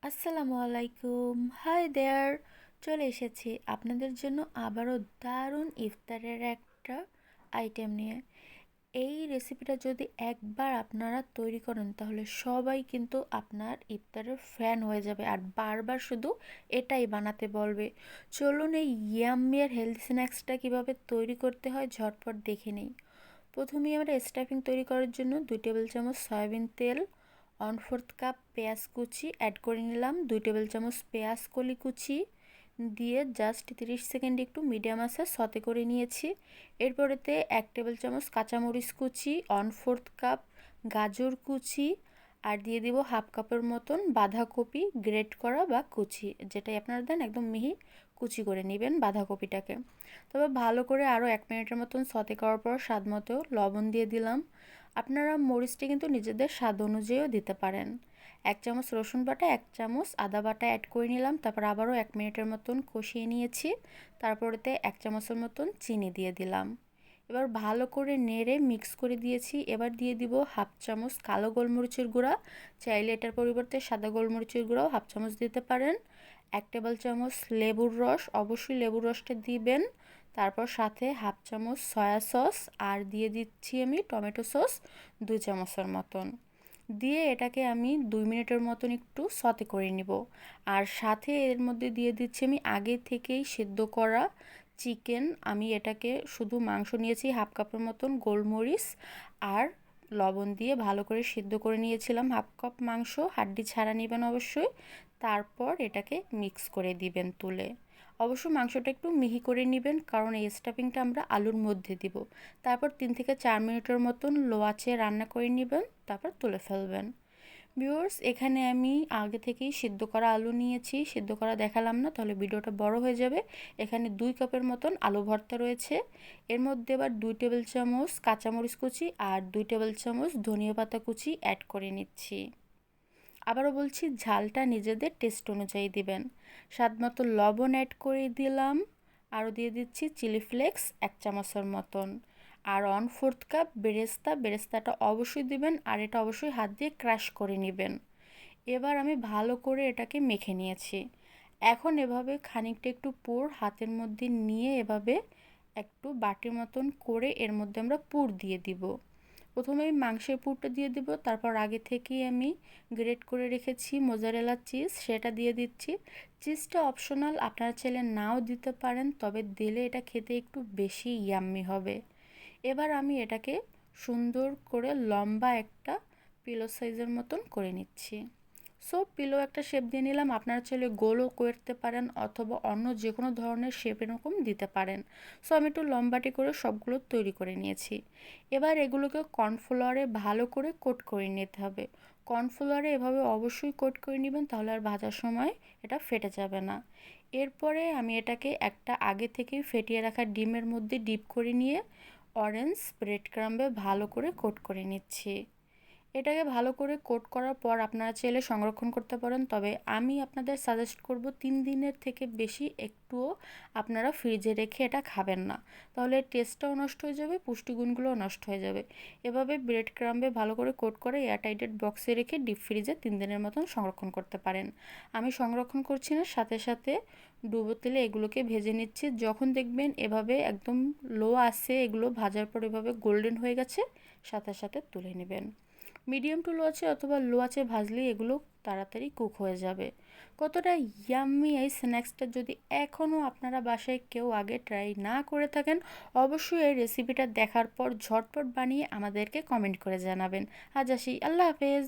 আসসালামু আলাইকুম, hi there. চলে এসেছি আপনাদের জন্য আবারও দারুণ ইফতারের একটা আইটেম নিয়ে। এই রেসিপিটা যদি একবার আপনারা তৈরি করেন তাহলে সবাই কিন্তু আপনার ইফতারের ফ্যান হয়ে যাবে আর বারবার শুধু এটাই বানাতে বলবে। চলুন এই ইয়াম্মি আর হেলদি স্ন্যাক্সটা কীভাবে তৈরি করতে হয় ঝটপট দেখে নিই। প্রথমেই আমরা স্টাফিং তৈরি করার জন্য 2 টেবিল চামচ সয়াবিন তেল, 1/4 কাপ পেঁয়াজ কুচি অ্যাড করে নিলাম, 2 টেবিল চামচ পেঁয়াজ কলি কুচি দিয়ে জাস্ট 30 সেকেন্ড একটু মিডিয়াম আঁচে সতে করে নিয়েছি। এরপরেতে 1 টেবিল চামচ কাঁচামরিচ কুচি, 1/4 কাপ গাজর কুচি আর দিয়ে দিব 1/2 কাপের মতন বাঁধাকপি গ্রেট করা বা কুচি, যেটাই আপনারা দেন একদম মিহি কুচি করে নেবেন বাঁধাকপিটাকে। তবে ভালো করে আরও 1 মিনিটের মতন সতে করার পর স্বাদ মতো লবণ দিয়ে দিলাম। আপনারা মরিচটা কিন্তু নিজেদের স্বাদ অনুযায়ীও দিতে পারেন। 1 চামচ রসুন বাটা, 1 চামচ আদা বাটা অ্যাড করে নিলাম। তারপর আবারও 1 মিনিটের মতন কষিয়ে নিয়েছি। তারপরেতে 1 চামচের মতন চিনি দিয়ে দিলাম। এবার ভালো করে নেড়ে মিক্স করে দিয়েছি। এবার দিয়ে দিব 1/2 চামচ কালো গোলমরিচের গুঁড়া, চাইলে এটার পরিবর্তে সাদা গোলমরিচের গুঁড়াও 1/2 চামচ দিতে পারেন। 1 টেবিল চামচ লেবুর রস, অবশ্যই লেবুর রসটা দিবেন। তারপর সাথে 1/2 চামচ সয়া সস আর দিয়ে দিচ্ছি আমি টমেটো সস 2 চামচের মতন। দিয়ে এটাকে আমি 2 মিনিটের মতন একটু সতে করে নিব। আর সাথে এর মধ্যে দিয়ে দিচ্ছি আমি আগে থেকেই সেদ্ধ করা চিকেন। আমি এটাকে শুধু মাংস নিয়েছি 1/2 কাপের মতন, গোলমরিচ আর লবণ দিয়ে ভালো করে সিদ্ধ করে নিয়েছিলাম। 1/2 কাপ মাংস, হাড্ডি ছাড়া নেবেন অবশ্যই। তারপর এটাকে মিক্স করে দিবেন তুলে। অবশ্যই মাংসটা একটু মিহি করে নেবেন, কারণ এই স্টাফিংটা আমরা আলুর মধ্যে দিব। তারপর 3 থেকে 4 মিনিটের মতন লো আঁচে রান্না করে নেবেন, তারপর তুলে ফেলবেন। ভিউয়ার্স, এখানে আমি আগে থেকেই সিদ্ধ করা আলু নিয়েছি, সিদ্ধ করা দেখালাম না তাহলে ভিডিওটা বড় হয়ে যাবে। এখানে 2 কাপের মতন আলু ভর্তা রয়েছে। এর মধ্যে আবার 2 টেবিল চামচ কাঁচামরিচ কুচি আর 2 টেবিল চামচ ধনিয়া পাতা কুচি অ্যাড করে নিচ্ছি। আবারও বলছি, ঝালটা নিজেদের টেস্ট অনুযায়ী দিবেন। স্বাদ মতো লবণ অ্যাড করে দিলাম। আরও দিয়ে দিচ্ছি চিলি ফ্লেক্স 1 চামচের মতন। আর 1/4 কাপ বেরেস্তা, বেরেস্তাটা অবশ্যই দিবেন আর এটা অবশ্যই হাত দিয়ে ক্রাশ করে নেবেন। এবার আমি ভালো করে এটাকে মেখে নিয়েছি। এখন এভাবে খানিকটা একটু পুর হাতের মধ্যে নিয়ে এভাবে একটু বাটির মতন করে এর মধ্যে আমরা পুর দিয়ে দিব। প্রথমে আমি মাংসের পুরটা দিয়ে দেব, তারপর আগে থেকেই আমি গ্রেট করে রেখেছি মোজারেলা চিজ, সেটা দিয়ে দিচ্ছি। চিজটা অপশনাল, আপনারা চাইলে নাও দিতে পারেন, তবে দিলে এটা খেতে একটু বেশি ইয়াম্মি হবে। এবার আমি এটাকে সুন্দর করে লম্বা একটা পিলো সাইজের মতন করে নিচ্ছি। সো পিলো একটা শেপ দিয়ে নিলাম। আপনারা চাইলে গোলও করতে পারেন অথবা অন্য যে কোনো ধরনের শেপ এরকম দিতে পারেন। সো আমি একটু লম্বাটি করে সবগুলো তৈরি করে নিয়েছি। এবার এগুলোকে কর্নফ্লাওয়ারে ভালো করে কোট করে নিতে হবে। কর্নফ্লাওয়ারে এভাবে অবশ্যই কোট করে নেবেন, তাহলে আর ভাজার সময় এটা ফেটে যাবে না। এরপরে আমি এটাকে একটা আগে থেকেই ফেটিয়ে রাখা ডিমের মধ্যে ডিপ করে নিয়ে অরেঞ্জ ব্রেড ক্রাম্বে ভালো করে কোট করে নিচ্ছি। এটাকে ভালো করে কোট করার পর আপনারা চাইলে সংরক্ষণ করতে পারেন, তবে আমি আপনাদের সাজেস্ট করব 3 দিনের থেকে বেশি একটুও আপনারা ফ্রিজে রেখে এটা খাবেন না, তাহলে টেস্টটাও নষ্ট হয়ে যাবে, পুষ্টিগুণগুলোও নষ্ট হয়ে যাবে। এভাবে ব্রেড ক্রাম্বে ভালো করে কোট করে এয়ারটাইটেড বক্সে রেখে ডিপ ফ্রিজে 3 দিনের মতন সংরক্ষণ করতে পারেন। আমি সংরক্ষণ করছি না, সাথে সাথে ডুবো তেলে এগুলোকে ভেজে নিচ্ছি। যখন দেখবেন এভাবে একদম লো আছে এগুলো ভাজার পর এভাবে গোল্ডেন হয়ে গেছে, সাথে সাথে তুলে নেবেন। মিডিয়াম টু লো আছে অথবা লো আছে ভাজলেই এগুলো তাড়াতাড়ি কুক হয়ে যাবে। কতটা ইয়াম্মি এই স্ন্যাক্সটা যদি এখনও আপনারা বাসায় কেউ আগে ট্রাই না করে থাকেন, অবশ্যই এই রেসিপিটা দেখার পর ঝটপট বানিয়ে আমাদেরকে কমেন্ট করে জানাবেন। আজ আসি, আল্লাহ হাফেজ।